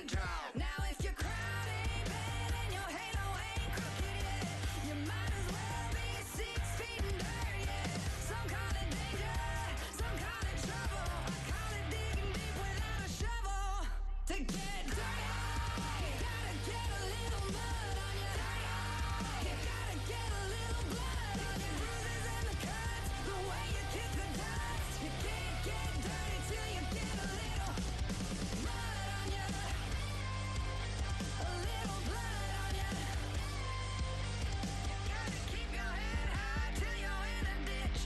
drop. Now if your crown ain't bad and your halo ain't crooked yet, you might as well be 6 feet in dirt, yeah. Some call it danger, some call it trouble. I call it digging deep without a shovel. To get dirty, you gotta get a little mud on you. You gotta get a little blood on your bruises and the cuts, the way you kick the dust. You can't get dirty till you get a little mud on you. A little blood on you. You gotta keep your head high till you're in a ditch.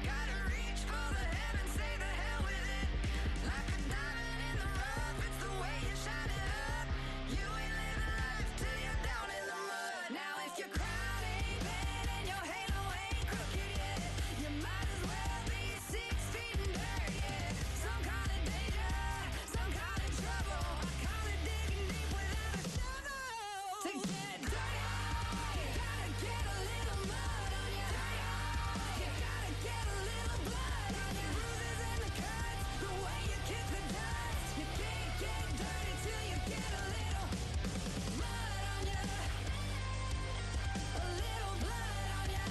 Gotta reach for the heavens, say the hell with it. Like a diamond in the rough, it's the way you shine it up. You ain't living life till you're down in the mud. Now if your crown ain't bad and your halo ain't crooked yet, you might as well be 6 feet in dirt, yeah. Some call it danger, some call it trouble. I call it digging deep without a shovel. To get dirty, you gotta get a little mud on you. You gotta get a little blood on your bruises and the cuts, the way you kick the dust. You can't get dirty till you get a little mud on you. A little blood on you.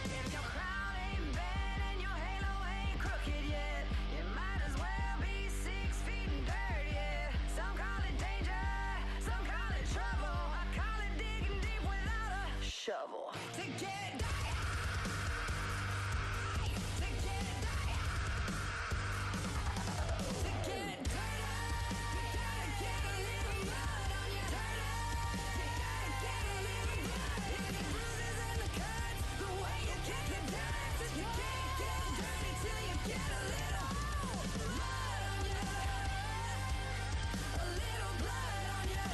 If your crown ain't bad and your halo ain't crooked yet, you might as well be 6 feet in dirt, yeah. Some call it danger, some call it trouble. I call it digging deep without a shovel. To get dirty, to get dirty, to get dirty, you gotta get a little mud on you. You gotta get a little blood on your bruises and the cuts, the way you kick the dust. You can't get dirty till you get a little mud on you. A little blood on you.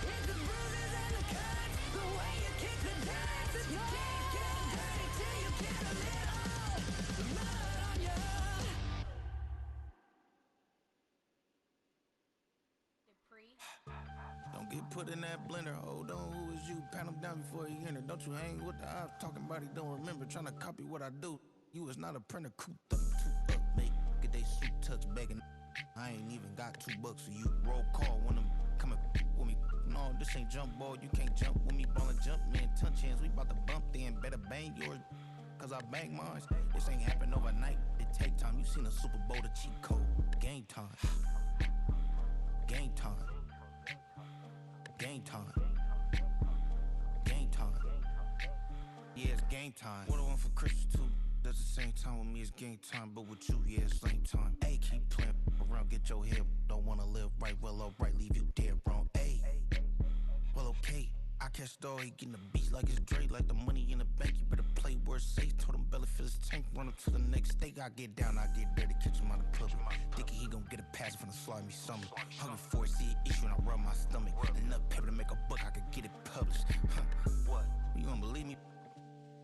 It's the bruises and the cuts, the way you kick the dust. You can't get dirty till you get a little mud on you. Don't get put in that blender. Hold on, who is you? Pat him down before he enter. Don't you hang with the ops talking about he don't remember. Trying to copy what I do. You is not a printer. Cooped up, two up, make get they suit touch begging. I ain't even got $2, so you roll call when I'm coming with me. No, this ain't jump ball. You can't jump with me. Ballin' jump, man. Touch hands. We bout to bump then. Better bang yours, cause I bang mine. This ain't happen overnight. It take time. You seen a Super Bowl, the cheat code. Game time. Game time. Game time. Game time. Yeah, it's game time. What I want for Christmas too. That's the same time with me, it's game time. But with you, yeah, it's same time. Ayy, keep playing around, get your head. Don't wanna live right, well, alright, leave you dead wrong. Ayy, well, okay. I catch the dog, he getting the beats like it's Dre. Like the money in the bank, you better play where it's safe. Told him belly fill his tank, run up to the next steak. I get down, I get dirty, catch him on the public. Thinking he gon' get a pass from the slimy summer. Hungry for it, see an issue and I rub my stomach. Enough paper to make a book, I could get it published. What? You don't believe me?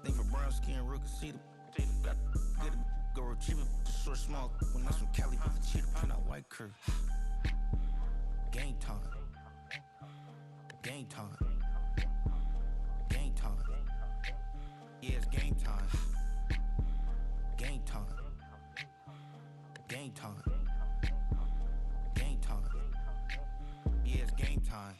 Think for brown skin, real can see them. Got get it, go retrieve it, short, small. When that's from Cali, but the cheetah print out white curve. Game time. Game time. Game time. Yeah, it's game time. Game time. Game time. Game time. Yeah, it's game time.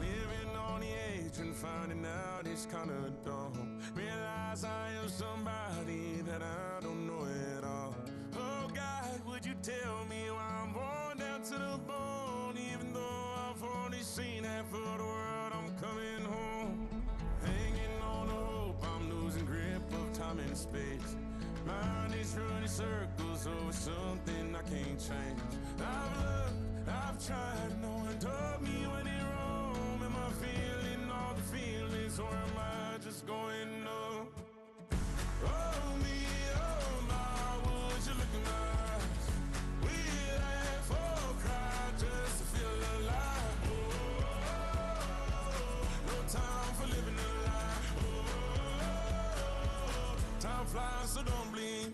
Living on the edge and finding out it's kinda dumb. Realize I am somebody that I don't know at all. Oh God, would you tell me why I'm worn down to the bone? Even though I've only seen half of the world, I'm coming home. Hanging on the hope, I'm losing grip of time and space. Mind is running circles over something I can't change. I've looked, I've tried, no one told me when it wrong. Am I feeling all the feelings, or am I just going up? Oh me, oh my, would you look in my eyes? We laugh or cry,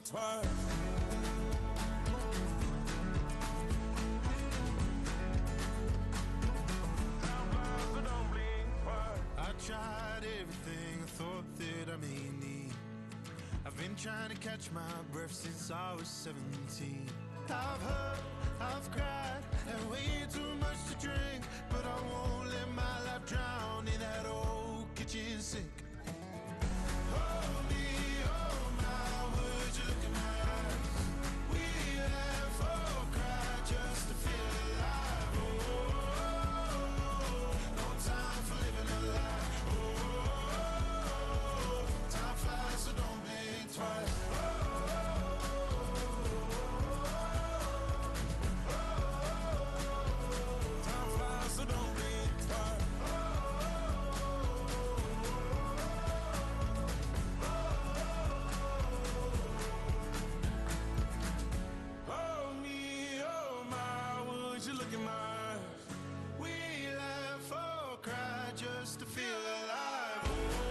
twice. Time flies, so don't blink twice. I tried everything I thought that I may need. I've been trying to catch my breath since I was 17. I've hurt, I've cried, and way too much to drink, but I won't let my life drown in that old kitchen sink. Hold me, oh my, would you look in my eyes? We laugh or cry just to feel alive. Oh, no time for living a lie. Oh, time flies, so don't blink twice. Time flies, so don't blink twice. Hold me, oh my, would you look in my eyes? We laugh or cry just to feel alive. Oh,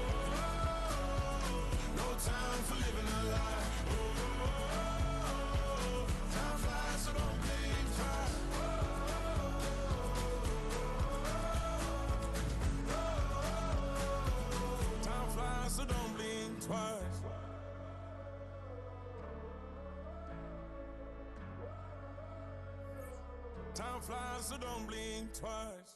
no time for living a lie. Oh, time flies, so don't blink twice. Time flies, so don't blink twice. Time flies, so don't blink twice.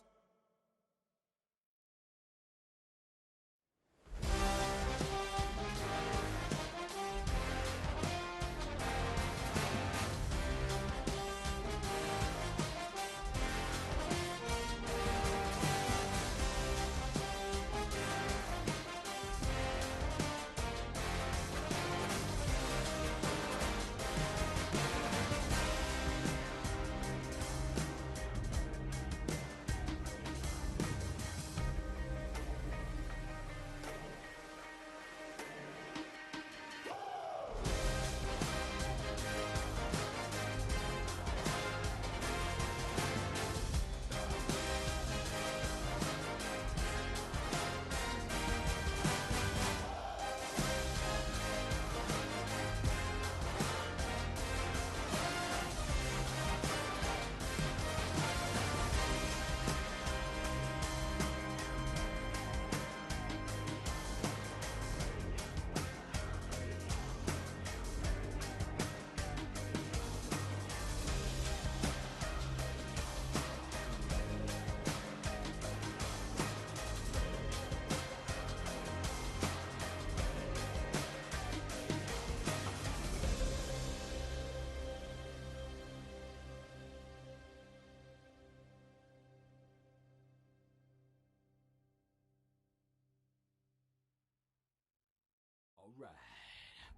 All right,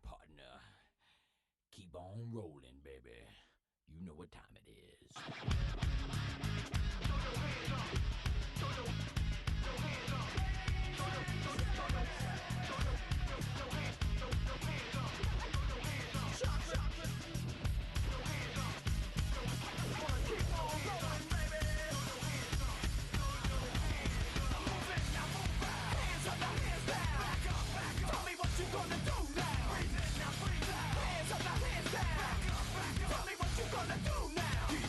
partner. Keep on rolling, baby. You know what time it is. Tell me what you gonna do now. Breathe in, now breathe out. Hands up, now hands down. Back up. Tell me what you gonna do now.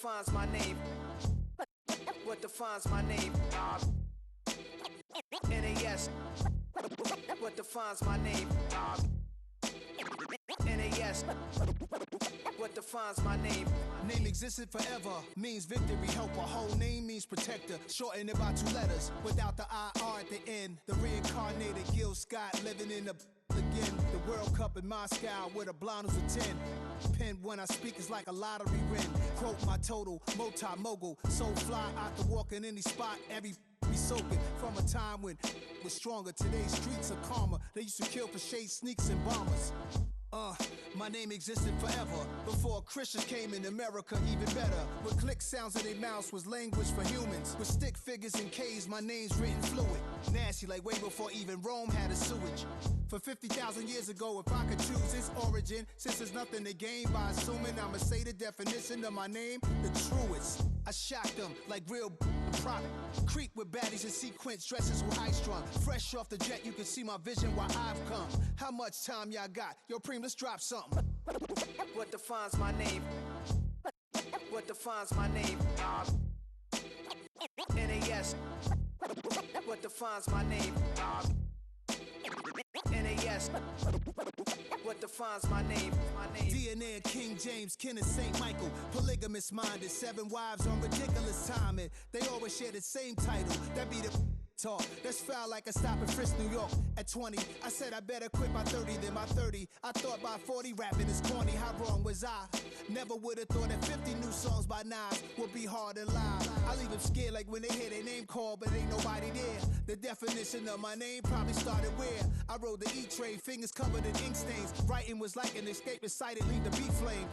defines my name? What defines my name? NAS. What defines my name? NAS. What defines my name? Name existed forever, means victory, helper. Whole name means protector, shortened it by 2 letters, without the IR at the end. The reincarnated Gil Scott, living in the again. The World Cup in Moscow, where the blonde was a 10. Pen when I speak is like a lottery win. Quote my total, multi-mogul, so fly out the walk in any spot, every be soaking from a time when was stronger. Today's streets are calmer. They used to kill for shade sneaks and bombers. My name existed forever before Christians came in America, even better. With click sounds in their mouths was language for humans. With stick figures and K's, my name's written fluid. Nasty like way before even Rome had a sewage. For 50,000 years ago, if I could choose its origin, since there's nothing to gain by assuming, I'ma say the definition of my name, the truest. I shocked them like real prop. Creep with baddies in sequence, dresses with high strung. Fresh off the jet, you can see my vision where I've come. How much time y'all got? Yo, Preem, let's drop something. What defines my name? What defines my name? NAS. What defines my name? NAS. What defines my name? DNA of King James, kin of St. Michael. Polygamous minded, 7 wives on ridiculous timing. They always share the same title. That be the talk. That's foul like a stop in Frisk, New York. At 20, I said I better quit by 30 than by 30. I thought by 40 rapping is corny. How wrong was I? Never would have thought that 50 new songs by Nas would be hard and live. I leave them scared like when they hear their name called, but ain't nobody there. The definition of my name probably started where I rode the E-train, fingers covered in ink stains. Writing was like an escape excited, leave the beat flame.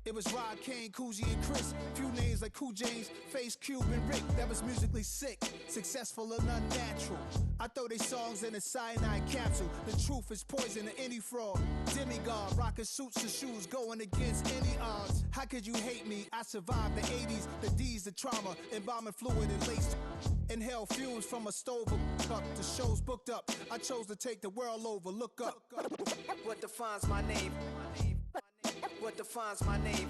It was Rod, Kane, Coogee, and Chris. Few names like Cool James, Face, Cube, and Rick. That was musically sick, successful and unnatural. I throw they songs in a cyanide capsule. The truth is poison to any fraud. Demigod, rocking suits and shoes, going against any odds. How could you hate me? I survived the 80s, the D's, the trauma, embalming fluid and lace. Inhale fumes from a stove up. The show's booked up. I chose to take the world over. Look up. What defines my name? What defines my name?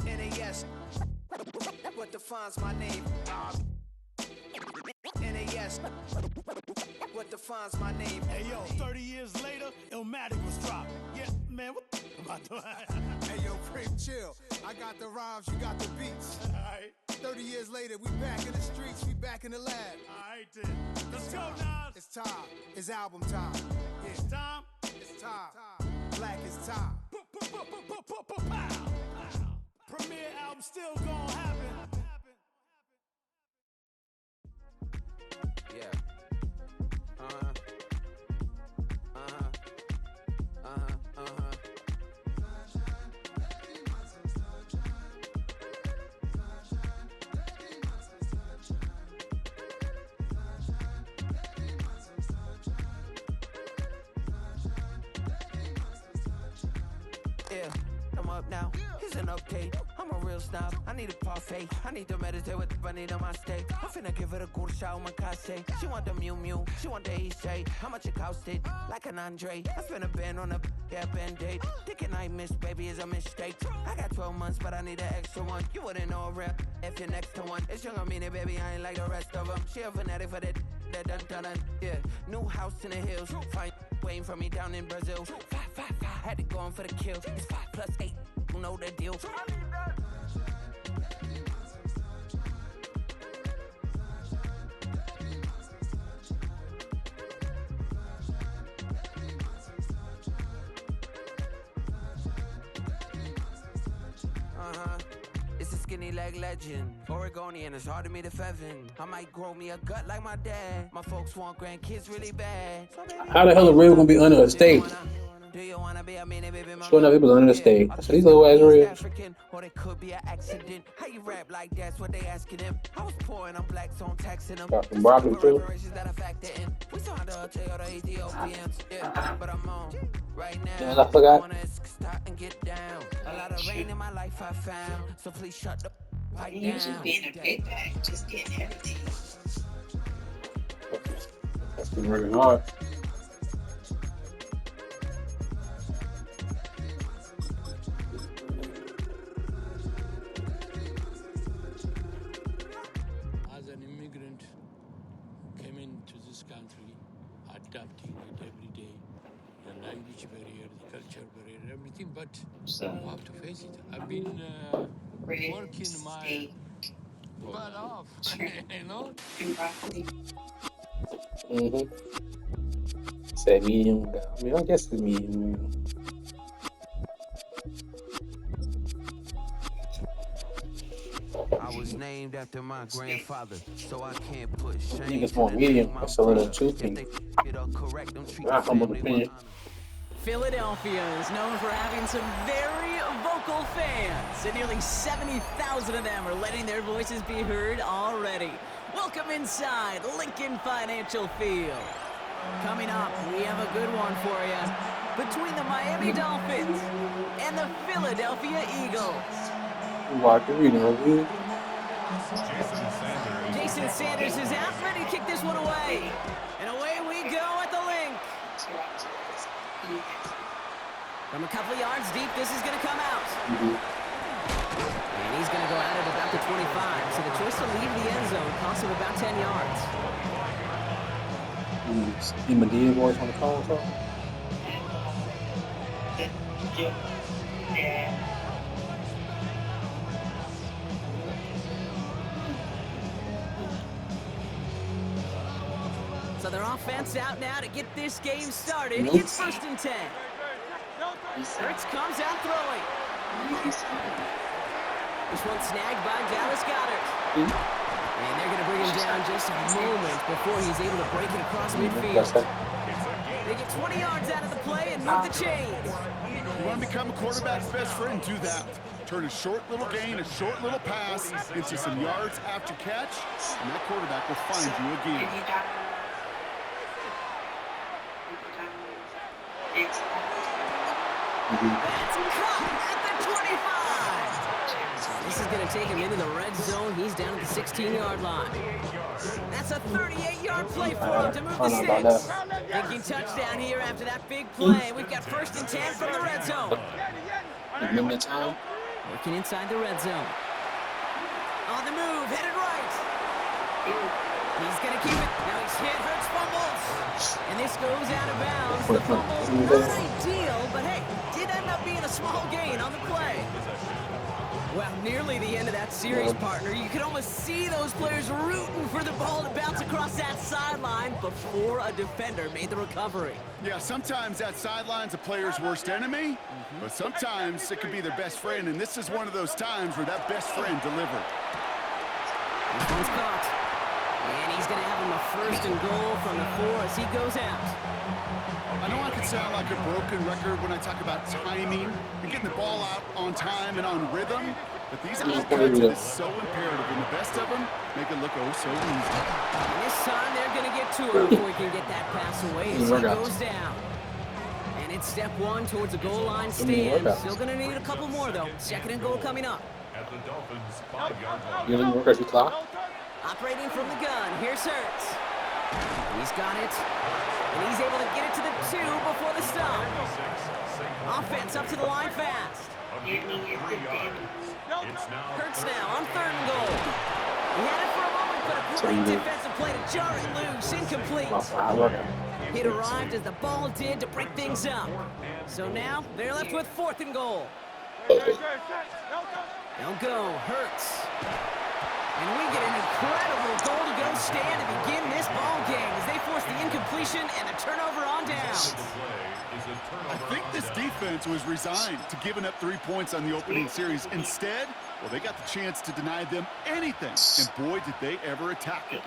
NAS. What defines my name? NAS. What defines my name? Hey yo, 30 years later, Illmatic was dropped. Yeah, man, what the am I doing? Hey yo, Preem, chill. I got the rhymes, you got the beats. Alright. 30 years later, we back in the streets, we back in the lab. Alright then. Let's go, Nas. It's time. It's album time. Yeah. It's time. It's time. Black is time. Premiere album still gonna happen. Yeah. Yeah, I'm up now. Here's an update. I'm a real snob. I need a parfait. I need to meditate with the bunny on my steak. I'm finna give it a good shot on my casse. She want the Mew Mew. She want the Eastside. How much it costed? Like an Andre. I spent a band on a band-aid. Thinking I missed, baby, is a mistake. I got 12 months, but I need an extra one. You wouldn't know a rep if you're next to one. It's young, I mean it, baby. I ain't like the rest of them. She a fanatic for that dun. Yeah, new house in the hills. Fine, waiting for me down in Brazil. 5. Had to go on for the kill. It's 5 plus 8. You know the deal. It's a skinny leg legend. Oregonian, it's hard to meet a Fevin. I might grow me a gut like my dad. My folks want grandkids really bad. How the hell are Real gonna be under a stage? Do you wanna be a mini baby mama? Showing up people under the stage. So these little ass Real. African, or they could be an accident. How you rap like that's what they asking him. I was poor and I'm black, so I'm taxing them. Got some broccoli too. That I factor in. We saw the Toyota Ethiopians, yeah, but I'm on right now. Yeah, I forgot. Wanna start and get down. A lot of rain in my life I found, so please shut the pipe down. You just being a big bag, just getting everything. That's been working hard. culture, everything, but So, you have to face it. I've been bread, working my steak, butt off, shrimp, you know? and broccoli. Mm-hmm. Say medium. I mean, I guess it's medium. I was named after my grandfather, so I can't put shame Niggas to want the medium. name That's I'm still in a proud two of. If piece. they it up correct, don't treat the Not humble family with opinion. honor. Philadelphia is known for having some very vocal fans, and nearly 70,000 of them are letting their voices be heard already. Welcome inside Lincoln Financial Field. Coming up, we have a good one for you. Between the Miami Dolphins and the Philadelphia Eagles. Walker, you know, we Jason Sanders is out, ready to kick this one away. And away we go at the link. From a couple yards deep, this is going to come out. And he's going to go out at about the 25. So the choice to leave the end zone costs him about 10 yards. Steve Medea voice on the phone or something. So their offense out now to get this game started. Nope. It's 1st and 10. Hurts comes out throwing. This one snagged by Dallas Goedert. And they're going to bring him down just a moment before he's able to break it across midfield. They get 20 yards out of the play and move the chains. You want to become a quarterback's best friend? Do that. Turn a short little gain, a short little pass into some yards after catch, and that quarterback will find you again. That's caught at the 25. This is going to take him into the red zone. He's down at the 16-yard line. That's a 38-yard play for him to move the sticks. Thinking touchdown here after that big play. We've got 1st and 10 from the red zone. Remember time? Working inside the red zone. On the move, headed right. He's going to keep it. Now he's hit, Hurts fumbles. And this goes out of bounds. The fumble, not ideal, but hey, did end up being a small gain on the play. Well, nearly the end of that series, partner. You could almost see those players rooting for the ball to bounce across that sideline before a defender made the recovery. Yeah, sometimes that sideline's a player's worst enemy, but sometimes it can be their best friend, and this is one of those times where that best friend delivered. This one's caught. And he's going to have him a 1st and goal from the 4 as he goes out. I know I can sound like a broken record when I talk about timing and getting the ball out on time and on rhythm, but these outcuts are just so imperative, and the best of them make it look oh so easy. And this time they're going to get to him before he can get that pass away as he goes down. And it's step 1 towards a goal line stand. Still going to need a couple more, though. 2nd and goal coming up. At the Dolphins' 5-yard line. You didn't work as you clock? Operating from the gun, here's Hurts. He's got it, and he's able to get it to the 2 before the stop. Offense up to the line fast. Hurts now on 3rd and goal. He had it for a moment, but a great defensive play to jar it loose, incomplete. It arrived as the ball did to break things up. So now they're left with 4th and goal. They'll go, Hurts. And we get an incredible goal-to-go stand to begin this ball game as they force the incompletion and the turnover on downs. I think this defense was resigned to giving up 3 points on the opening series. Instead, well, they got the chance to deny them anything, and boy, did they ever attack it.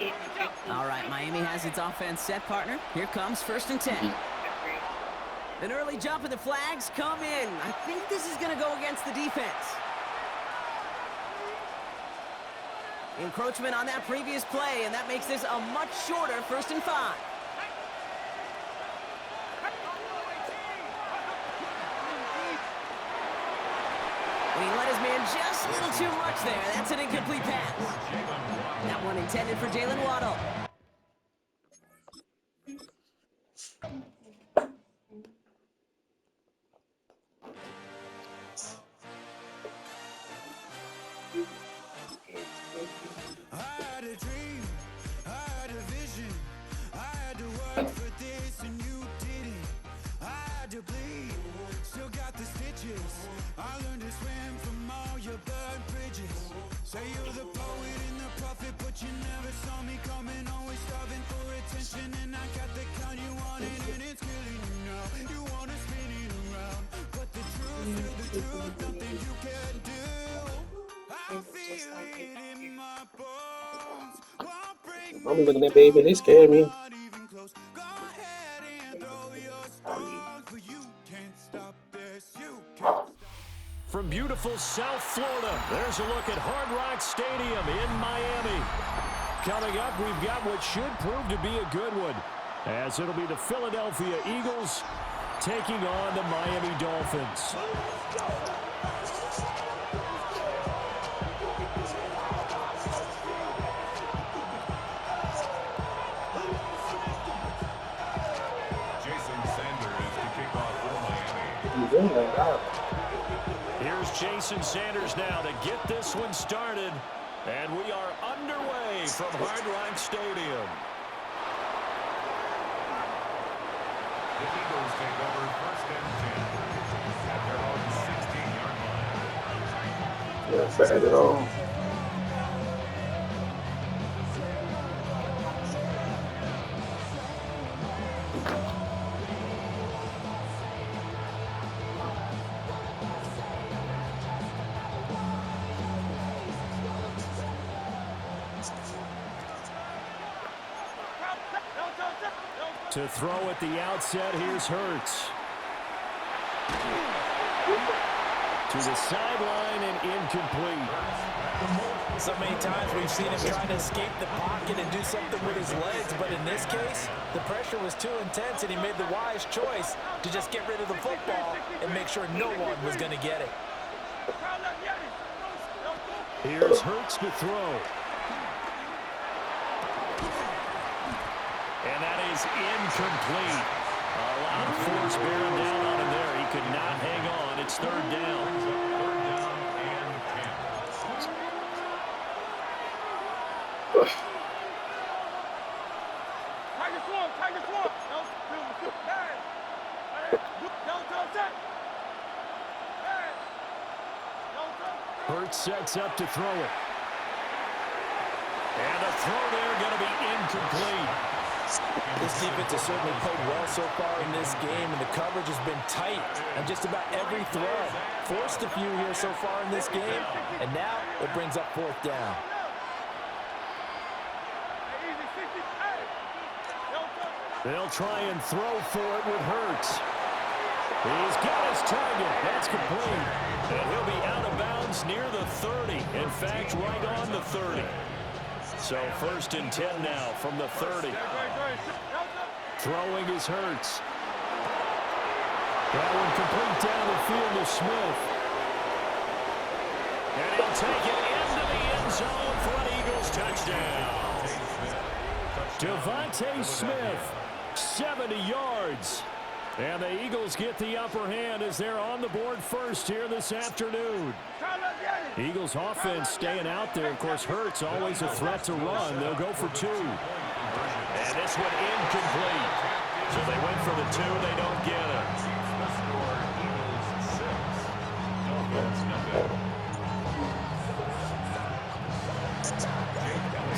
All right, Miami has its offense set, partner. Here comes 1st and 10. An early jump and the flags come in. I think this is going to go against the defense. Encroachment on that previous play, and that makes this a much shorter 1st and 5. And he let his man just a little too much there. That's an incomplete pass. That one intended for Jalen Waddle. Still got the stitches. I learned to swim from all your burnt bridges. Say you're the poet and the prophet, but you never saw me coming. Always starving for attention, and I got the kind you wanted, and it's killing you now. You wanna spin it around, but the truth, still the truth, nothing you can do. I feel it in my bones. Won't break I'm looking at baby, they scare me. not even close. Go ahead and throw your stones, but you can't stop this. You can't. From beautiful South Florida, there's a look at Hard Rock Stadium in Miami. Coming up, we've got what should prove to be a good one, as it'll be the Philadelphia Eagles taking on the Miami Dolphins. Jason Sanders to kick off for Miami. Here's Jason Sanders now to get this one started. And we are underway from Hard Rock Stadium. The Eagles take over 1st and 10 at their own 16-yard line. Not bad at all. To throw at the outset, here's Hurts. To the sideline and incomplete. So many times we've seen him trying to escape the pocket and do something with his legs, but in this case, the pressure was too intense and he made the wise choice to just get rid of the football and make sure no one was going to get it. Here's Hurts to throw. And that is incomplete. A lot of force bearing down on him there. He could not hang on. It's 3rd down. 3rd down and 10. Hurts sets up to throw it. And the throw there going to be incomplete. This defense has certainly played well so far in this game, and the coverage has been tight on just about every throw. Forced a few here so far in this game, and now it brings up 4th down. They'll try and throw for it with Hurts. He's got his target. That's complete. And he'll be out of bounds near the 30. In fact, right on the 30. So 1st and 10 now from the 30. Throwing is Hurts. That one complete down the field to Smith. And he'll take it into the end zone for an Eagles touchdown. Devontae Smith, 70 yards. And the Eagles get the upper hand as they're on the board first here this afternoon. Eagles offense staying out there. Of course, Hurts always a threat to run. They'll go for 2. And this one incomplete. So they went for the 2. They don't get it.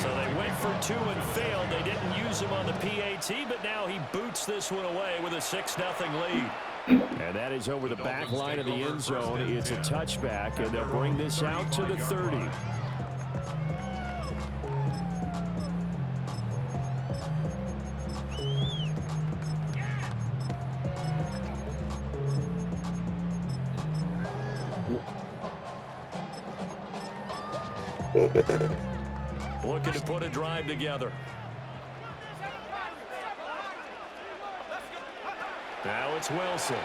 So they went for 2 and failed. They didn't use him on the PAT, but now he boots this one away with a 6-0 lead. And that is over the back line of the end zone. It's a touchback, and they'll bring this out to the 30. Looking to put a drive together. Now it's Wilson.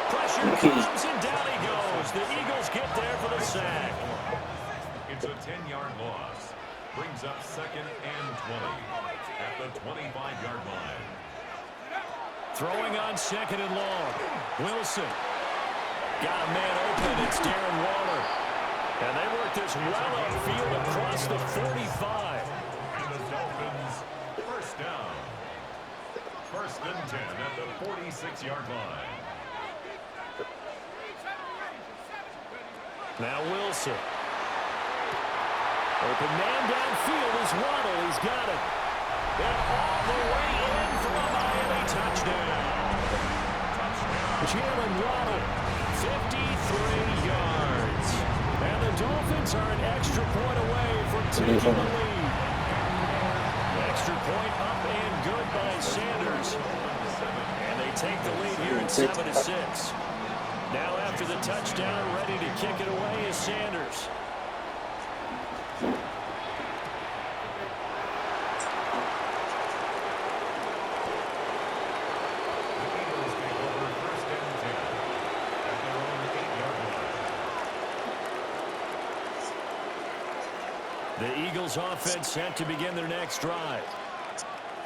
Pressure comes and down he goes. The Eagles get there for the sack. It's a 10-yard loss. Brings up 2nd and 20 at the 25-yard line. Throwing on 2nd and long. Wilson. Got a man open. It's Darren Waller. And they work this well upfield across the 45. And the Dolphins, 1st down. 1st and 10 at the 46-yard line. Now Wilson. Open man downfield is Waddle. He's got it. And all the way in for a Miami touchdown. Jalen Waddle, 53 yards. And the Dolphins are an extra point away from taking the lead. Extra point up and good by Sanders. And they take the lead here at 7-6. Now after the touchdown, ready to kick it away is Sanders. The Eagles offense set to begin their next drive.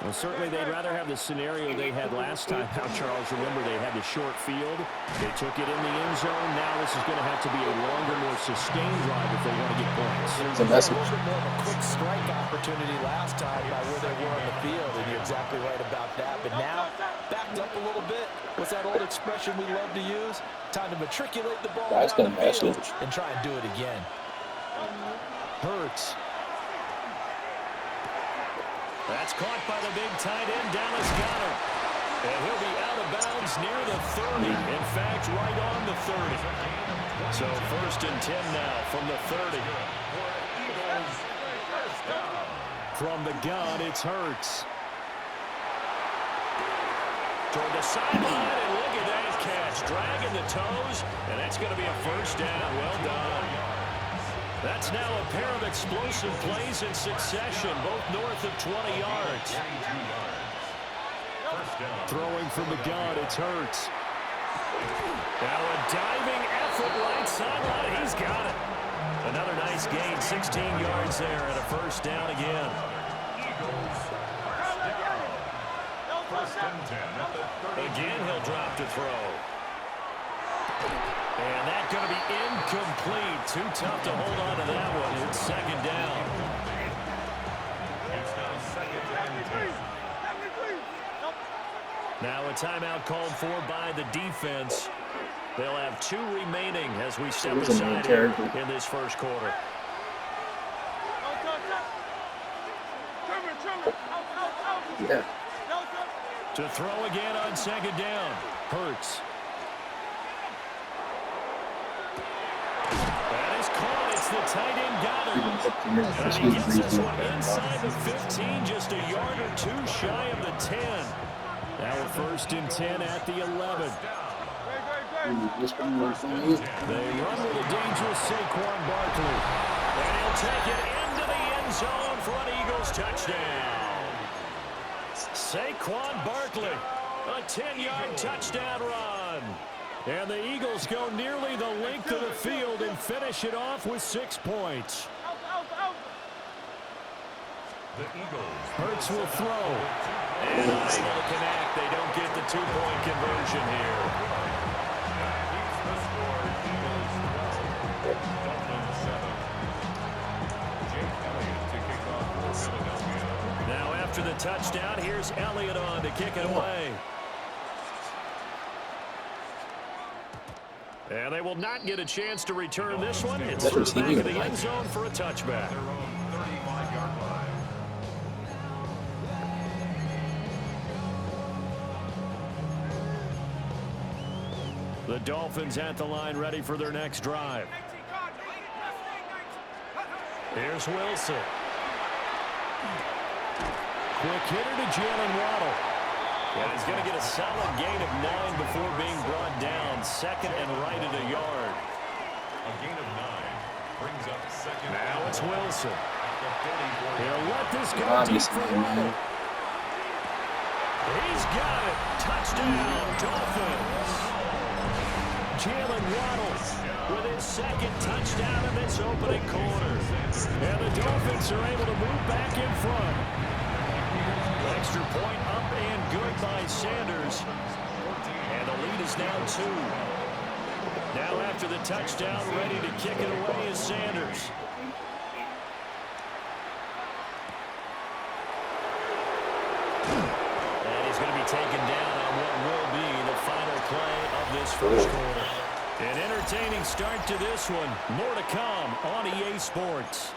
Well, certainly they'd rather have the scenario they had last time out, Charles. Remember, they had the short field. They took it in the end zone. Now this is going to have to be a longer, more sustained drive if they want to get points. It was a little bit more of a quick strike opportunity last time by where they were on the field, and you're exactly right about that. But now, backed up a little bit. What's that old expression we love to use? Time to matriculate the ball down the field and try and do it again. Hurts. That's caught by the big tight end, Dallas Goedert. And he'll be out of bounds near the 30. In fact, right on the 30. So 1st and 10 now from the 30. From the gun, it's Hurts. Toward the sideline, and look at that catch. Dragging the toes, and that's going to be a first down. Well done. That's now a pair of explosive plays in succession, both north of 20 yards. Throwing from the gun, it's Hurts. Now a diving effort right sideline. He's got it. Another nice gain, 16 yards there, and a first down again. Again, he'll drop to throw. And that's going to be incomplete. Too tough to hold on to that one. It's 2nd down. It's now 2nd and 10. Now a timeout called for by the defense. They'll have 2 remaining as we step aside here in this first quarter. Yeah. To throw again on 2nd down. Hurts. That is caught. It's the tight end Goedert. And he gets this one inside the 15, just a yard or 2 shy of the 10. Now a 1st and 10 at the 11. They run with a dangerous Saquon Barkley. And he'll take it into the end zone for an Eagles touchdown. Saquon Barkley, a 10-yard touchdown run. And the Eagles go nearly the length of the field and finish it off with 6 points. The Eagles. Hurts will throw. And unable to connect. They don't get the 2-point conversion here. Keeps the score. Eagles 12, Dolphins 7. Jake Elliott to kick off for Philadelphia. Now after the touchdown, here's Elliott on to kick it away. And they will not get a chance to return this one. It's through the back of the end zone for a touchback. Their own 35-yard line. The Dolphins at the line ready for their next drive. Here's Wilson. Quick hitter to Jalen Waddle. And he's going to get a solid gain of 9 before being brought down. 2nd and right at a yard. A gain of 9 brings up 2nd. Now it's Wilson. He'll let this go deep for Waddle. He's got it. Touchdown, Dolphins. Jalen Waddle with his 2nd touchdown in this opening quarter. And the Dolphins are able to move back in front. Extra point up and good by Sanders. And the lead is now 2. Now after the touchdown, ready to kick it away is Sanders. And he's going to be taken down on what this first quarter. An entertaining start to this one. More to come on EA Sports.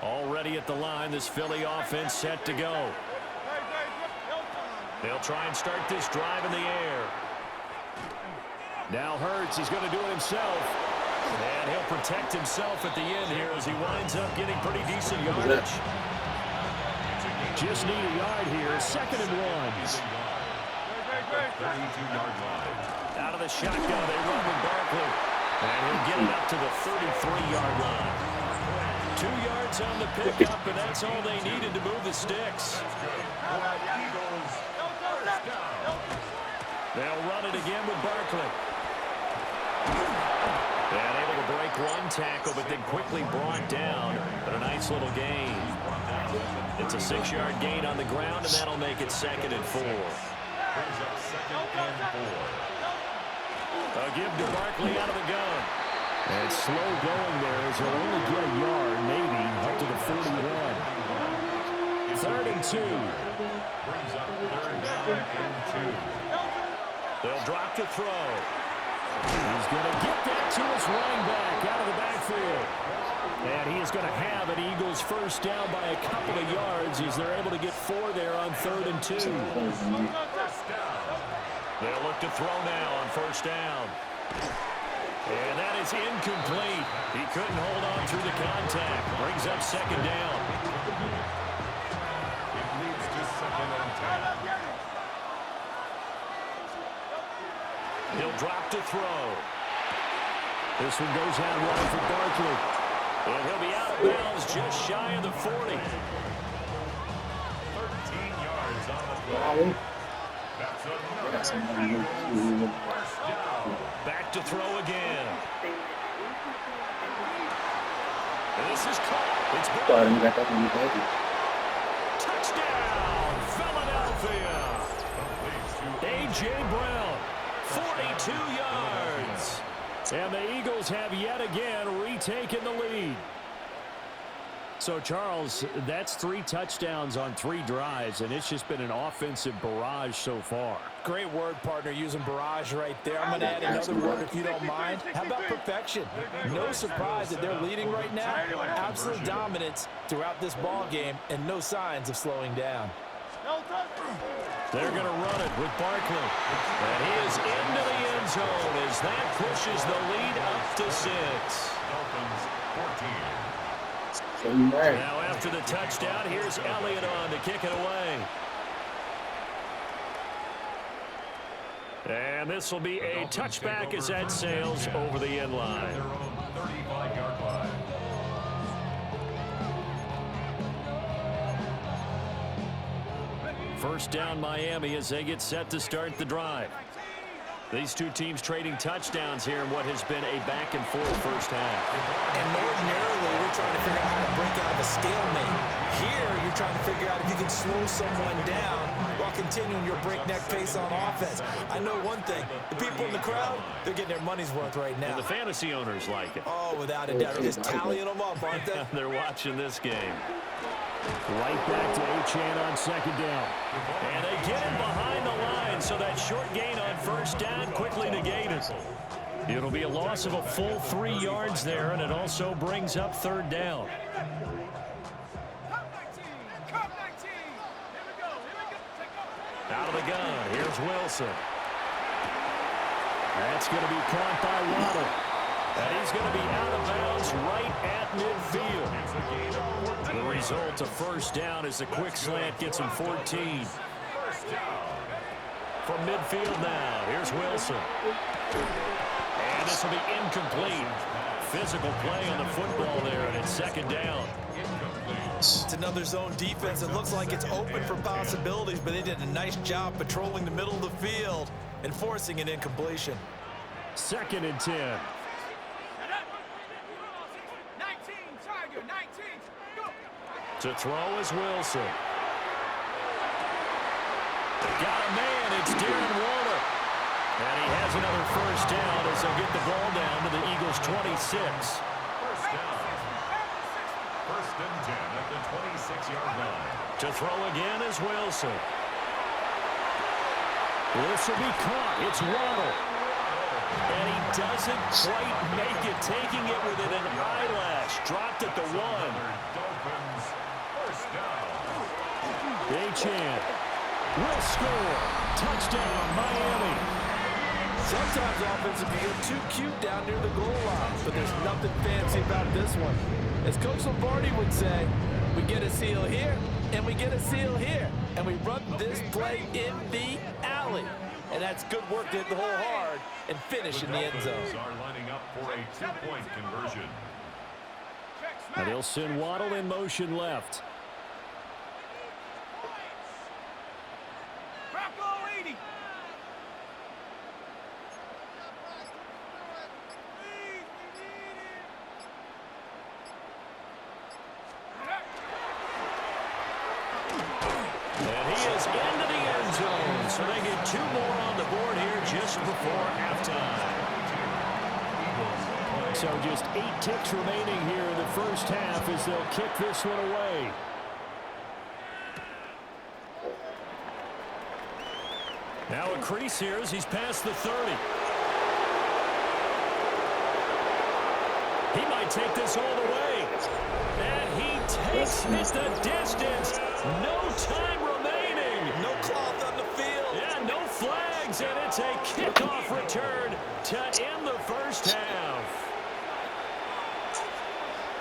Already at the line, this Philly offense set to go. They'll try and start this drive in the air. Now Hurts, he's going to do it himself. And he'll protect himself at the end here as he winds up getting pretty decent yardage. Just need a yard here. 2nd and 1. 32-yard line. Out of the shotgun, they run with Barkley. And he'll get it up to the 33-yard line. 2 yards on the pickup, and that's all they needed to move the sticks. They'll run it again with Barkley. And able to break one tackle, but then quickly brought down. But a nice little gain. It's a 6-yard gain on the ground, and that'll make it 2nd and 4. Brings up 2nd and 4. A give to Barkley out of the gun. And slow going there as he'll only get a yard, maybe, up to the 41. 3rd and 2. Brings up 3rd down and 2. They'll drop the throw. He's going to get that to his running back out of the backfield. And he is going to have an Eagles first down by a couple of yards as they're able to get 4 there on 3rd and 2. They'll look to throw now on 1st down. And that is incomplete. He couldn't hold on through the contact. Brings up 2nd down. It leads to 2nd and 10. He'll drop to throw. This one goes out wide for Barkley. And he'll be out of bounds just shy of the 40. 13 yards on the play. That's another first down. Back to throw again. And this is caught. It's ball. Touchdown, Philadelphia. A.J. Brown, 42 yards. And the Eagles have yet again retaken the lead. So, Charles, that's 3 touchdowns on 3 drives, and it's just been an offensive barrage so far. Great word, partner, using barrage right there. I'm going to add another word if you don't mind. How about perfection? No surprise that they're leading right now. Absolute dominance throughout this ball game and no signs of slowing down. They're going to run it with Barkley. And he is into the end zone as that pushes the lead up to 6. Dolphins 14. Now after the touchdown, here's Elliott on to kick it away. And this will be a touchback as that sails over the end line. 35-yard line. First down Miami as they get set to start the drive. These two teams trading touchdowns here in what has been a back-and-forth first half. And ordinarily, we're trying to figure out how to break out of a stalemate. Here, you're trying to figure out if you can slow someone down while continuing your breakneck pace on offense. I know one thing. The people in the crowd, they're getting their money's worth right now. And the fantasy owners like it. Oh, without a doubt. They're just tallying them up, aren't they? They're watching this game. Right back to Achane on 2nd down. And they get him behind the line, so that short gain on 1st down quickly negated. It'll be a loss of a full 3 yards there, and it also brings up 3rd down. Out of the gun, here's Wilson. That's going to be caught by Waddle. And he's going to be out of bounds right at midfield. The result, a 1st down as the quick slant gets him 14. From midfield now, here's Wilson. And this will be incomplete. Physical play on the football there, and it's 2nd down. It's another zone defense. It looks like it's open for possibilities, but they did a nice job patrolling the middle of the field and forcing an incompletion. 2nd and 10. To throw is Wilson. Got a man, it's Darren Waller. And he has another 1st down as they'll get the ball down to the Eagles' 26. 1st down. 1st and 10 at the 26-yard line. To throw again is Wilson. This will be caught. It's Waddle. And he doesn't quite make it, taking it within an eyelash. Dropped at the 1. Dolphins, first down. Achane will score. Touchdown, Miami. Sometimes offensive can get too cute down near the goal line, but there's nothing fancy about this one. As Coach Lombardi would say, we get a seal here, and we get a seal here, and we run this play in the alley. And that's good work to hit the hole hard and finish in the end zone. The Dolphins are lining up for a 2-point conversion. And they'll send Waddle in motion left. And he is into the end zone, so they get 2 more on the board here just before halftime. So just 8 ticks remaining here in the first half as they'll kick this one away. Now a crease here as he's past the 30. He might take this all the way. And he takes it the distance. No time remaining. No cloth on the field. Yeah, no flags, and it's a kickoff return to end the first half.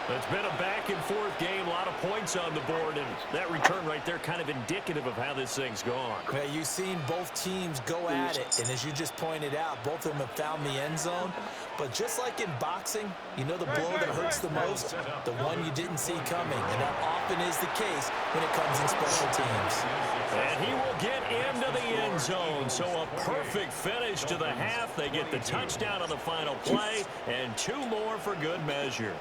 It's been a back-and-forth game, a lot of points on the board, and that return right there kind of indicative of how this thing's gone. Yeah, you've seen both teams go at it, and as you just pointed out, both of them have found the end zone. But just like in boxing, you know the blow that hurts the most? The one you didn't see coming, and that often is the case when it comes in special teams. And he will get into the end zone, so a perfect finish to the half. They get the touchdown on the final play, and 2 more for good measure.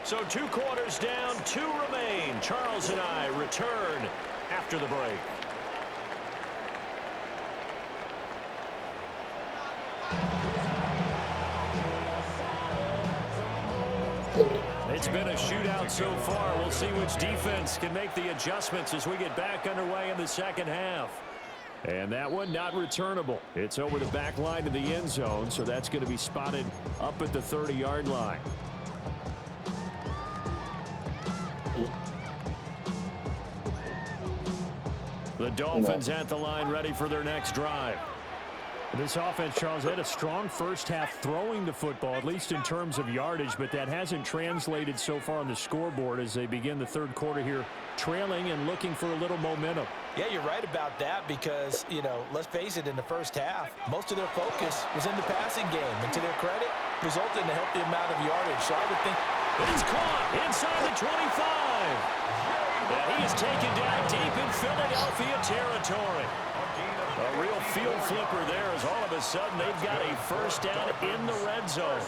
So 2 quarters down, 2 remain. Charles and I return after the break. It's been a shootout so far. We'll see which defense can make the adjustments as we get back underway in the second half. And that one not returnable. It's over the back line to the end zone, so that's going to be spotted up at the 30-yard line. The Dolphins at the line, ready for their next drive. This offense, Charles, had a strong first half throwing the football, at least in terms of yardage, but that hasn't translated so far on the scoreboard as they begin the third quarter here, trailing and looking for a little momentum. Yeah, you're right about that because, you know, let's face it, in the first half, most of their focus was in the passing game. And to their credit, resulted in a healthy amount of yardage. So I would think it's caught inside the 25. And he is taken down deep in Philadelphia territory. A real field flipper there as all of a sudden they've got a first down in the red zone.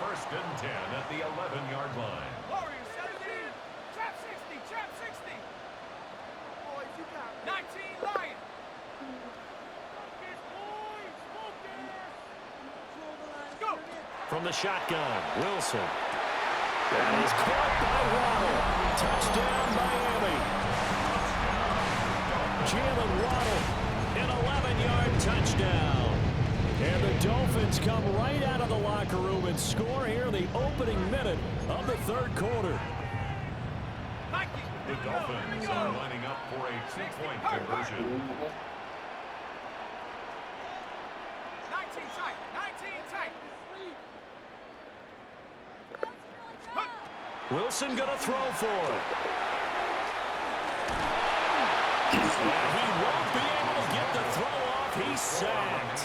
First and 10 at the 11-yard line. Warriors 17, trap 60, trap 60. Boys, you got 19 Lion. Go. From the shotgun, Wilson. That is caught by Waddle. Touchdown, Miami. Jalen Waddle, an 11-yard touchdown. And the Dolphins come right out of the locker room and score here in the opening minute of the third quarter. The Dolphins are lining up for a 2-point conversion. 19 tight, 19 tight. Wilson going to throw for it. And he won't be able to get the throw off. He's sacked.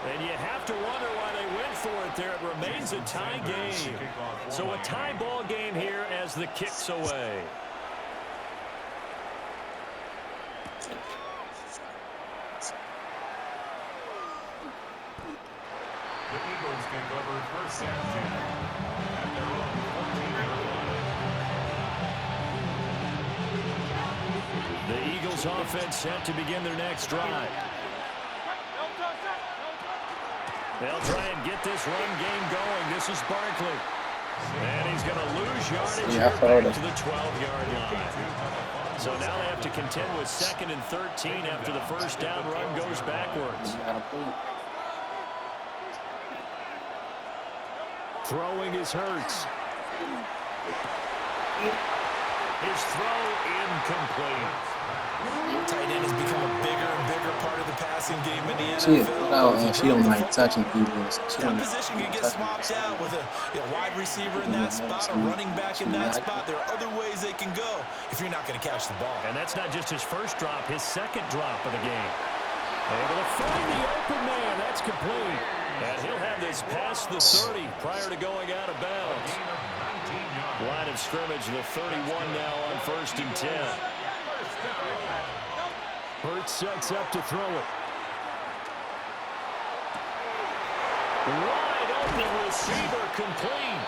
And you have to wonder why they went for it there. It remains a tie game. So a tie ball game here as the kick's away. The Eagles take over first and 10 at their own 14-yard line. The Eagles offense set to begin their next drive. They'll try and get this run game going. This is Barkley. And he's going to lose yardage here back to the 12-yard line. So now they have to contend with 2nd and 13 after the first down run goes backwards. Throwing is Hurts. His throw incomplete. Tight end has become a bigger and bigger part of the passing game in the NFL. She don't like touching people. That position can get swapped out with a wide receiver in that spot, a running back in that spot. There are other ways they can go if you're not going to catch the ball. And that's not just his first drop, his second drop of the game. Able to find the open man. That's complete. And he'll have this past the 30 prior to going out of bounds. Line of scrimmage, the 31 now on 1st and 10. Hurts sets up to throw it. Wide open receiver complete.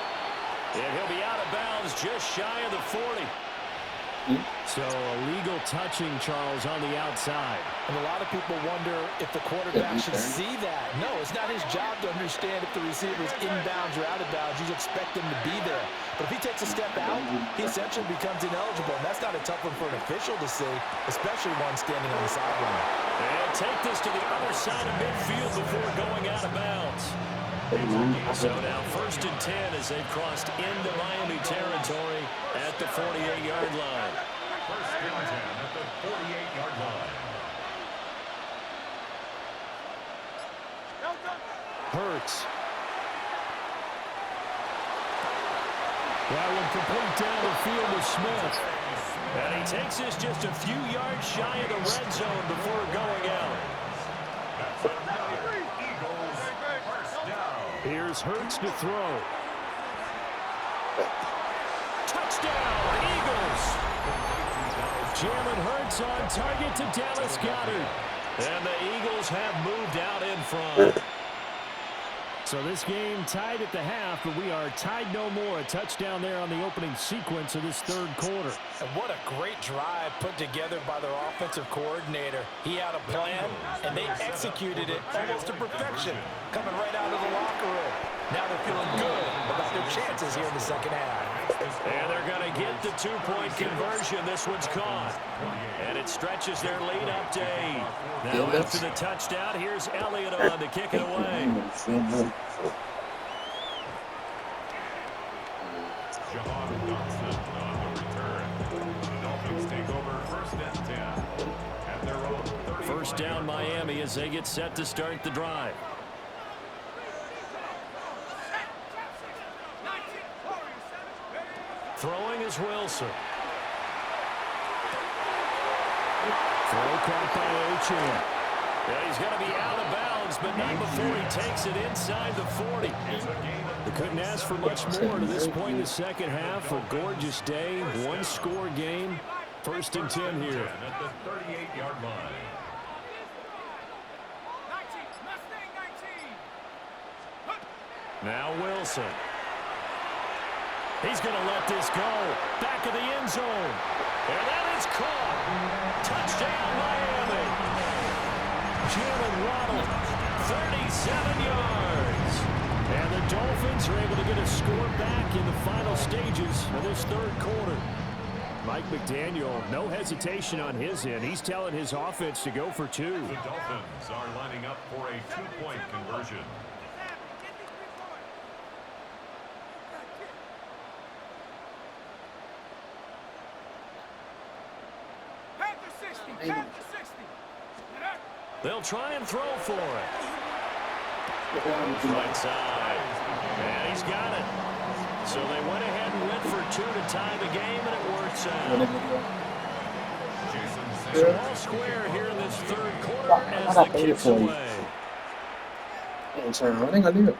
And he'll be out of bounds just shy of the 40. So a legal touching, Charles, on the outside. And a lot of people wonder if the quarterback should see that. No, it's not his job to understand if the receiver is inbounds or out of bounds. You expect him to be there. But if he takes a step out, he essentially becomes ineligible. And that's not a tough one for an official to see, especially one standing on the sideline. And take this to the other side of midfield before going out of bounds. So now 1st and 10 as they've crossed into Miami territory at the 48-yard line. 1st and 10 at the 48-yard line. Hurts. That one complete down the field with Smith. And he takes this just a few yards shy of the red zone before going out. Here's Hurts to throw. Touchdown, Eagles! Jalen Hurts on target to Dallas Goedert. And the Eagles have moved out in front. So this game tied at the half, but we are tied no more. A touchdown there on the opening sequence of this 3rd quarter. And what a great drive put together by their offensive coordinator. He had a plan, and they executed it almost to perfection, coming right out of the locker room. Now they're feeling good about their chances here in the 2nd half. And they're going to get the 2-point conversion. This one's caught. And it stretches their lead up to 8. Now after the touchdown, here's Elliott on to kick it away. Jahan Dotson on the return. The Dolphins take over 1st and 10 at their own 30. First down Miami as they get set to start the drive. Throwing is Wilson. Throw caught by O'Chan. Yeah, he's going to be out of bounds, but not before he takes it inside the 40. They couldn't ask for much more to this point in the 2nd half. A gorgeous day, one-score game. 1st and 10 here. At the 38-yard line. Now Wilson. He's going to let this go. Back of the end zone. And that is caught. Touchdown, Miami. Jalen Waddle, 37 yards. And the Dolphins are able to get a score back in the final stages of this 3rd quarter. Mike McDaniel, no hesitation on his end. He's telling his offense to go for 2. The Dolphins are lining up for a 2-point conversion. They'll try and throw for it. Right side. And he's got it. So they went ahead and went for 2 to tie the game, and it works out. So all square here in this 3rd quarter as the kick's away. Running, I do it.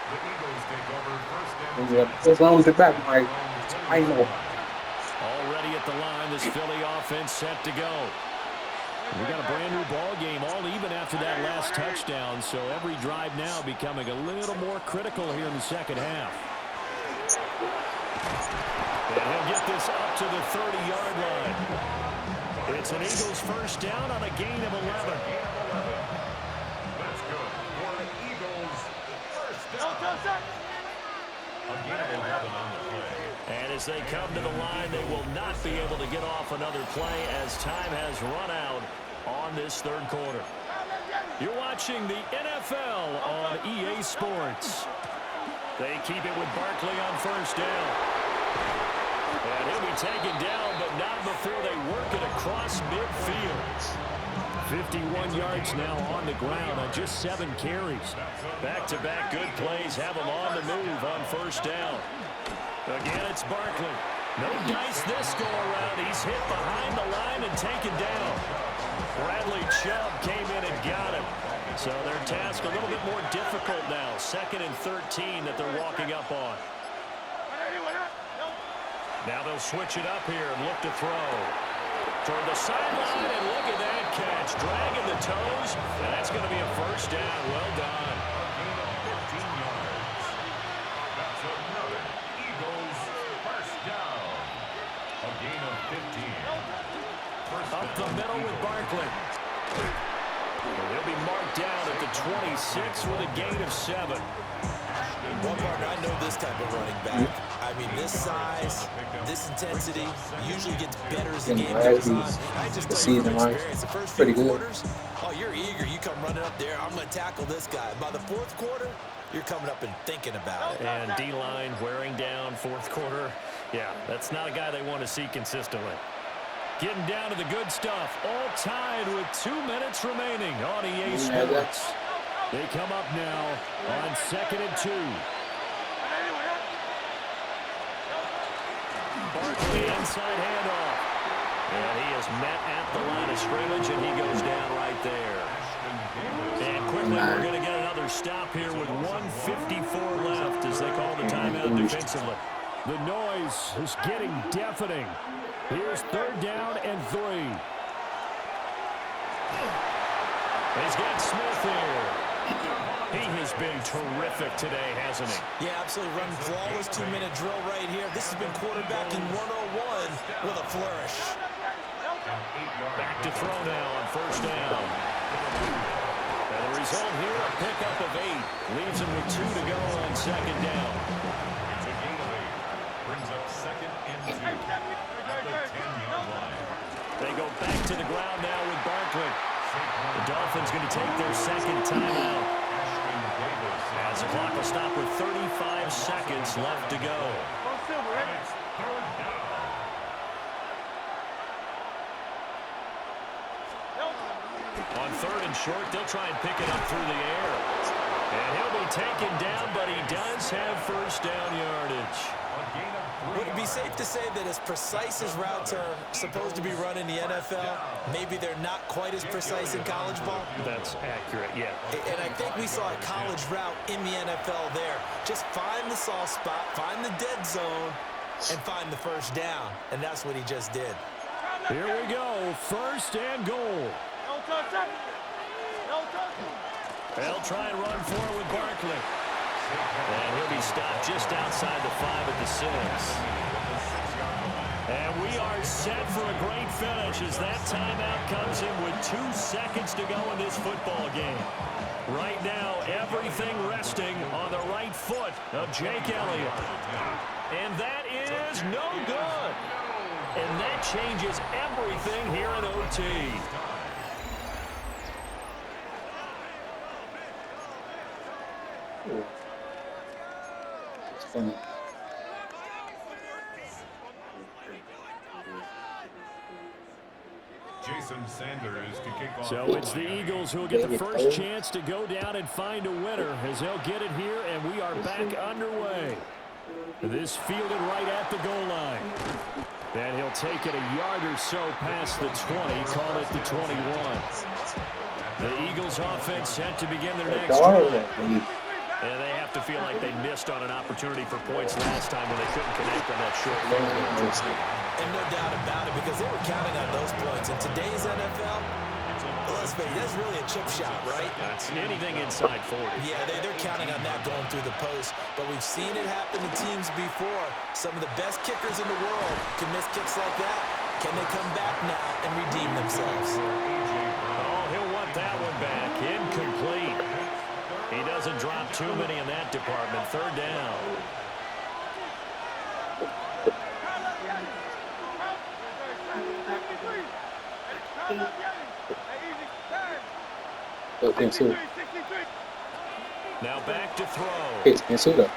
The Eagles take over 1st and 10. As long as the back, Mike. I know. Already at the line, this Philly offense set to go. We got a brand new ball game, all even after that last touchdown, so every drive now becoming a little more critical here in the 2nd half. And he'll get this up to the 30-yard line. It's an Eagles first down on a gain of 11. That's good for the Eagles first down. A gain of 11 on the play. And And as they come to the line, they will not be able to get off another play as time has run out on this third quarter. You're watching the NFL on EA Sports. They keep it with Barkley on first down. And he'll be taken down, but not before they work it across midfield. 51 yards now on the ground on just 7 carries. Back-to-back good plays have him on the move on first down. Again, it's Barkley. No dice this go-around. He's hit behind the line and taken down. Bradley Chubb came in and got him. So their task a little bit more difficult now. 2nd and 13 that they're walking up on. Now they'll switch it up here and look to throw. Toward the sideline, and look at that catch. Dragging the toes, and that's going to be a first down. Well done. A gain of 15 yards. That's another Eagles first down. A gain of 15. Up the middle with Barkley. He'll be marked down at the 26 with a gain of 7. Well, partner, I know this type of running back. I mean, this size, this intensity usually gets better as the game goes on. I just tell you from experience, the first few quarters, oh, you're eager. You come running up there. I'm going to tackle this guy. By the fourth quarter, you're coming up and thinking about it. And D-line wearing down fourth quarter. Yeah, that's not a guy they want to see consistently. Getting down to the good stuff. All tied with 2 minutes remaining on EA Sports. They come up now on 2nd and 2. Barkley inside handoff. And he is met at the line of scrimmage, and he goes down right there. And quickly, we're going to get another stop here with 1:54 left as they call the timeout defensively. The noise is getting deafening. Here's 3rd down and 3. He's got Smith here. He has been terrific today, hasn't he? Yeah, absolutely. Running flawless 2-minute drill right here. This has been quarterbacking 101 with a flourish. Back to throw now on first down. And the result here, a pickup of 8. Leaves him with 2 to go on 2nd down. It's a gain of 8. Brings up 2nd and 2 at the 10-yard line. They go back to the ground now with Barkley. The Dolphins going to take their 2nd timeout. As the clock will stop with 35 seconds left to go. On 3rd and short, they'll try and pick it up through the air. And he'll be taken down, but he does have first down yardage. Would it be safe to say that as precise as routes are supposed to be run in the NFL, maybe they're not quite as precise in college ball? That's accurate, yeah. And I think we saw a college route in the NFL there. Just find the soft spot, find the dead zone, and find the first down. And that's what he just did. Here we go, 1st and goal. They'll try and run for it with Barkley. And he'll be stopped just outside the 5 at the 6. And we are set for a great finish as that timeout comes in with 2 seconds to go in this football game. Right now, everything resting on the right foot of Jake Elliott. And that is no good. And that changes everything here in OT. Funny. Jason Sanders to kick off. So it's the Eagles who will get the first chance to go down and find a winner as they'll get it here, and we are back underway. This fielded right at the goal line. And he'll take it a yard or so past the 20, call it the 21. The Eagles offense set to begin their next drive. And they have to feel like they missed on an opportunity for points last time when they couldn't connect on that short field goal. And no doubt about it, because they were counting on those points. In today's NFL, let's face it, that's really a chip shot, right? That's anything inside 40. Yeah, they're counting on that going through the post. But we've seen it happen to teams before. Some of the best kickers in the world can miss kicks like that. Can they come back now and redeem themselves? Oh, he'll want that one back. Incomplete. He doesn't drop too many in that department. 3rd down. Go cancel. Now back to throw. Hits cancel though.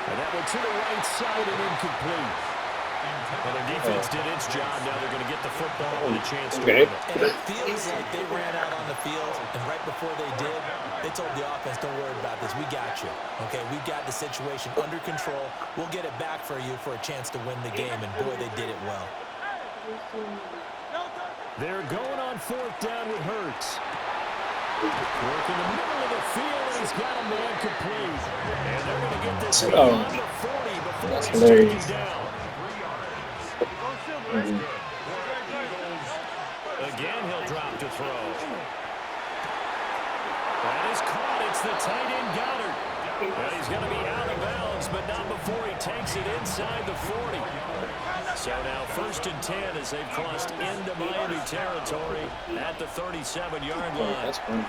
And that one to the right side and incomplete. Well, their defense did its job. Now they're going to get the football with a chance to win it. And it feels like they ran out on the field, and right before they did, they told the offense, don't worry about this. We got you. Okay, we got the situation under control. We'll get it back for you for a chance to win the game, and boy, they did it well. They're going on fourth down with Hurts. Work in the middle of the field, and he's got a man complete. And they're going to get this beyond the 40 before he's taken down. Again, he'll drop to throw. That is caught. It's the tight end Goddard. Well, he's going to be out of bounds, but not before he takes it inside the 40. So now 1st and 10 as they've crossed into Miami territory at the 37-yard line. That's fun.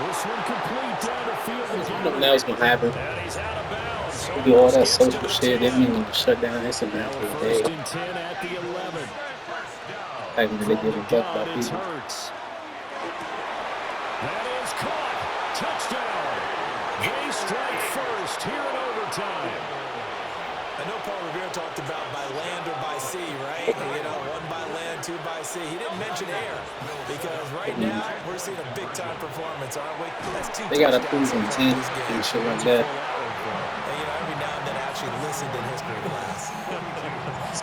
This one complete down the field. You know that was going to happen. And he's out of bounds. You do all that social shit, that means shut down Instagram for the day. 1st and 10 at the 11. Like when they give a fuck about people. That is caught. Touchdown. They strike first here in overtime. I know Paul Revere talked about by land or by sea, right? You know, 1 by land, 2 by sea. He didn't mention air because right now we're seeing a big-time performance, aren't we? That's 2 They got to prove intent and shit like that. And, you know, every now and then I actually listened in history class.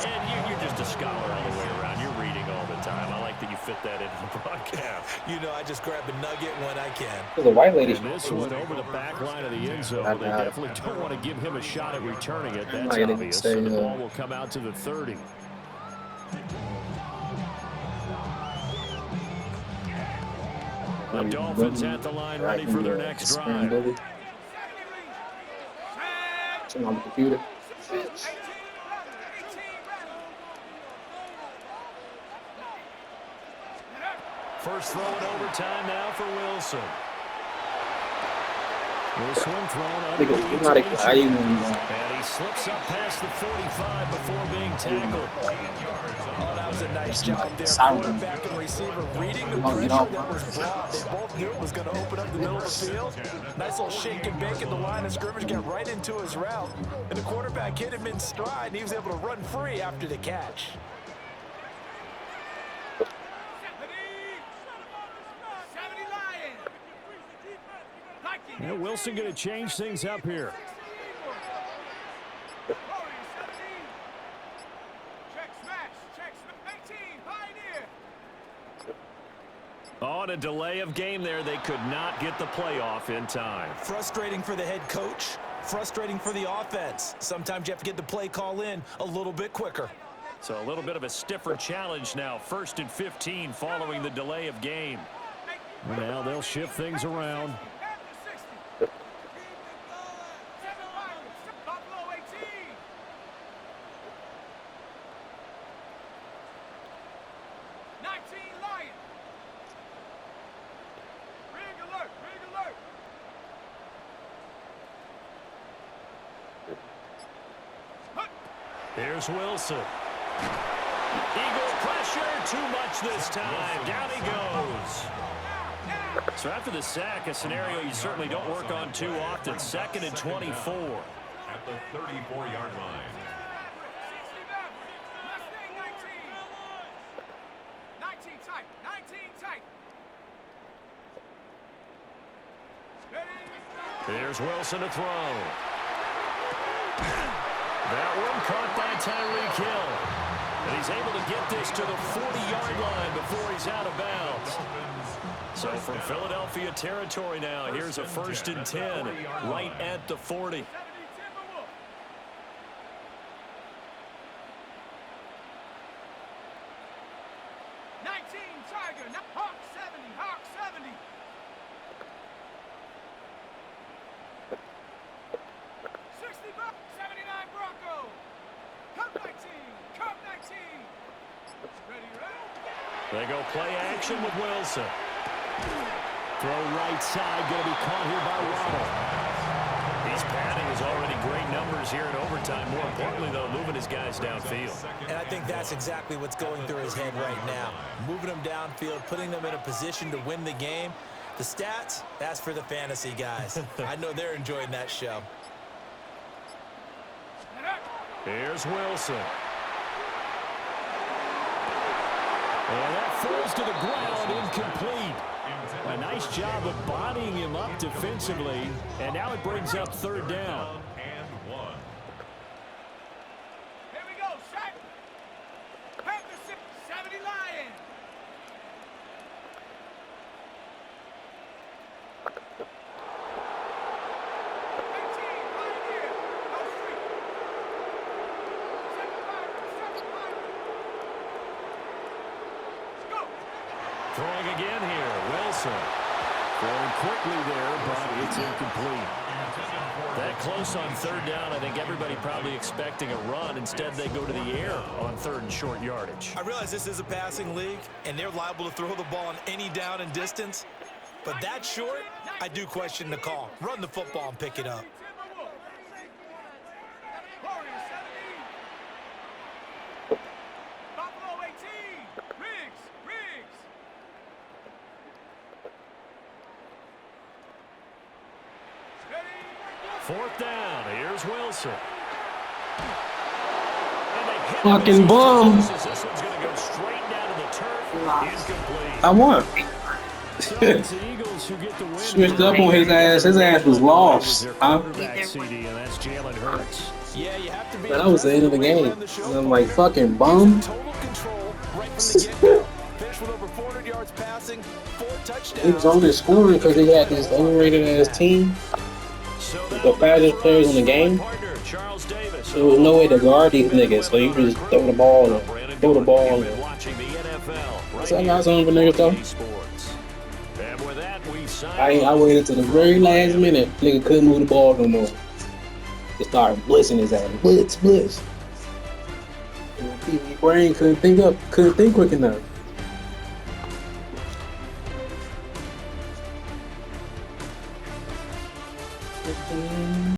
And you're just a scholar all the way around. You're reading all the time. I like that you fit that into the broadcast. You know, I just grab a nugget when I can. There's a white lady. And this one over the back line of the end zone. They definitely don't want to give him a shot at returning it. That's obvious. So the ball will come out to the 30. The Dolphins at the line ready for their next drive. Turn on the computer. First throw in overtime now for Wilson. This one thrown underneath. And he slips up past the 45 before being tackled. Oh, that was a nice job there. Quarterback and receiver reading the pressure that was brought. They both knew it was going to open up the middle of the field. Nice little shake and bake in the line of scrimmage, got right into his route. And the quarterback hit him in stride, and he was able to run free after the catch. Yeah, Wilson going to change things up here. On a delay of game there, they could not get the playoff in time. Frustrating for the head coach, frustrating for the offense. Sometimes you have to get the play call in a little bit quicker. So a little bit of a stiffer challenge now. 1st and 15 following the delay of game. Now they'll shift things around. Here's Wilson. Eagle pressure, too much this time. Down he goes. So after the sack, a scenario you certainly don't work on too often. 2nd and 24. At the 34-yard line. Here's Wilson to throw. That one caught by Tyreek Hill. And he's able to get this to the 40-yard line before he's out of bounds. So from Philadelphia territory now, here's a 1st and 10 right at the 40. They go play action with Wilson. Throw right side, going to be caught here by Waddle. He's padding his already great numbers scores here in overtime. More importantly, though, moving his guys downfield. And I think that's exactly what's going through his head right now. Moving them downfield, putting them in a position to win the game. The stats, that's for the fantasy guys. I know they're enjoying that show. Here's Wilson. And that falls to the ground, incomplete. A nice job of bodying him up defensively, and now it brings up third down. And 1. Here we go, Shaq. Pack the 70 Lion. Throwing again here, Wilson. Throwing quickly there, but it's incomplete. That close on third down, I think everybody probably expecting a run. Instead, they go to the air on third and short yardage. I realize this is a passing league, and they're liable to throw the ball on any down and distance. But that short, I do question the call. Run the football and pick it up. Buffalo 18. Riggs. Fourth down, here's Wilson. Fucking bum. This one's going to go straight down to the turf. Incomplete. I won. So it's the Eagles who get the win. Switched up on his ass. His ass was lost. Quarterback CD, and that's Jalen Hurts. Yeah, you have to be. That was the end of the game. And I'm like, fucking bum. Total control right from the get-go. Finished with over 400 yards passing, 4 touchdowns. He was only scoring because he had this overrated ass team. The fastest players in the game. There was no way to guard these niggas, so you just throw the ball and throw the ball. That's how I got some for niggas though. I waited to the very last minute. Nigga couldn't move the ball no more. They started blitzing his ass. Blitz. Brain couldn't think quick enough.